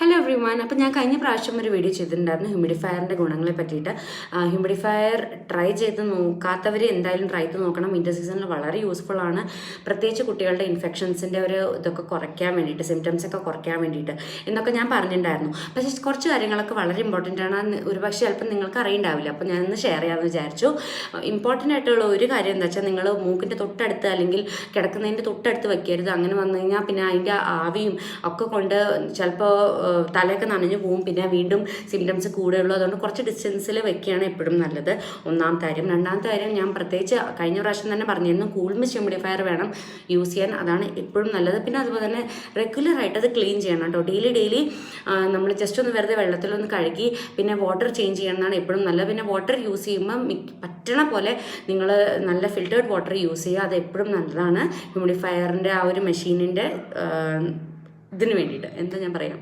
Hello every one. അപ്പോൾ ഞാൻ കഴിഞ്ഞ പ്രാവശ്യം ഒരു വീഡിയോ ചെയ്തിട്ടുണ്ടായിരുന്നു ഹ്യൂമിഡിഫയറിൻ്റെ ഗുണങ്ങളെ പറ്റിയിട്ട്. ഹ്യൂമിഡിഫയർ ട്രൈ ചെയ്ത് നോക്കാത്തവർ എന്തായാലും ട്രൈ ചെയ്ത് നോക്കണം. വിൻ്റർ സീസണിൽ വളരെ യൂസ്ഫുൾ ആണ്, പ്രത്യേകിച്ച് കുട്ടികളുടെ ഇൻഫെക്ഷൻസിൻ്റെ ഒരു ഇതൊക്കെ കുറയ്ക്കാൻ വേണ്ടിയിട്ട്, സിംറ്റംസ് ഒക്കെ കുറയ്ക്കാൻ വേണ്ടിയിട്ട് എന്നൊക്കെ ഞാൻ പറഞ്ഞിട്ടുണ്ടായിരുന്നു. പക്ഷേ കുറച്ച് കാര്യങ്ങളൊക്കെ വളരെ ഇമ്പോർട്ടൻ്റ് ആണ്. ഒരുപക്ഷെ ചിലപ്പോൾ നിങ്ങൾക്ക് അറിയുണ്ടാവില്ല, അപ്പോൾ ഞാനൊന്ന് ഷെയർ ചെയ്യാമെന്ന് വിചാരിച്ചു. ഇമ്പോർട്ടൻ്റ് ആയിട്ടുള്ള ഒരു കാര്യം എന്താ വെച്ചാൽ, നിങ്ങൾ മൂക്കിൻ്റെ തൊട്ടടുത്ത് അല്ലെങ്കിൽ കിടക്കുന്നതിൻ്റെ തൊട്ടടുത്ത് വെക്കരുത്. അങ്ങനെ വന്നു കഴിഞ്ഞാൽ പിന്നെ അതിൻ്റെ ആവിയും ഒക്കെ കൊണ്ട് ചിലപ്പോൾ തലയൊക്കെ നനഞ്ഞു പോവും, പിന്നെ വീണ്ടും സിംറ്റംസ് കൂടുതലുള്ളൂ. അതുകൊണ്ട് കുറച്ച് ഡിസ്റ്റൻസിൽ വെക്കുകയാണ് എപ്പോഴും നല്ലത്. ഒന്നാമത്തെ കാര്യം. രണ്ടാമത്തെ കാര്യം, ഞാൻ പ്രത്യേകിച്ച് കഴിഞ്ഞ പ്രാവശ്യം തന്നെ പറഞ്ഞിരുന്നു, കൂൾ മിസ്റ്റ് ഹ്യൂമിഡിഫയർ വേണം യൂസ് ചെയ്യാൻ. അതാണ് എപ്പോഴും നല്ലത്. പിന്നെ അതുപോലെ തന്നെ റെഗുലറായിട്ട് അത് ക്ലീൻ ചെയ്യണം കേട്ടോ. ഡെയിലി നമ്മൾ ജസ്റ്റ് ഒന്ന് വെറുതെ വെള്ളത്തിലൊന്ന് കഴുകി പിന്നെ വാട്ടർ ചേഞ്ച് ചെയ്യണമെന്നാണ് എപ്പോഴും നല്ലത്. പിന്നെ വാട്ടർ യൂസ് ചെയ്യുമ്പം പറ്റണ പോലെ നിങ്ങൾ നല്ല ഫിൽറ്റേർഡ് വാട്ടർ യൂസ് ചെയ്യുക. അത് എപ്പോഴും നല്ലതാണ് ഹ്യൂമിഡിഫയറിൻ്റെ ആ ഒരു മെഷീനിൻ്റെ ഇതിന് വേണ്ടിയിട്ട്. എന്താ ഞാൻ പറയാം.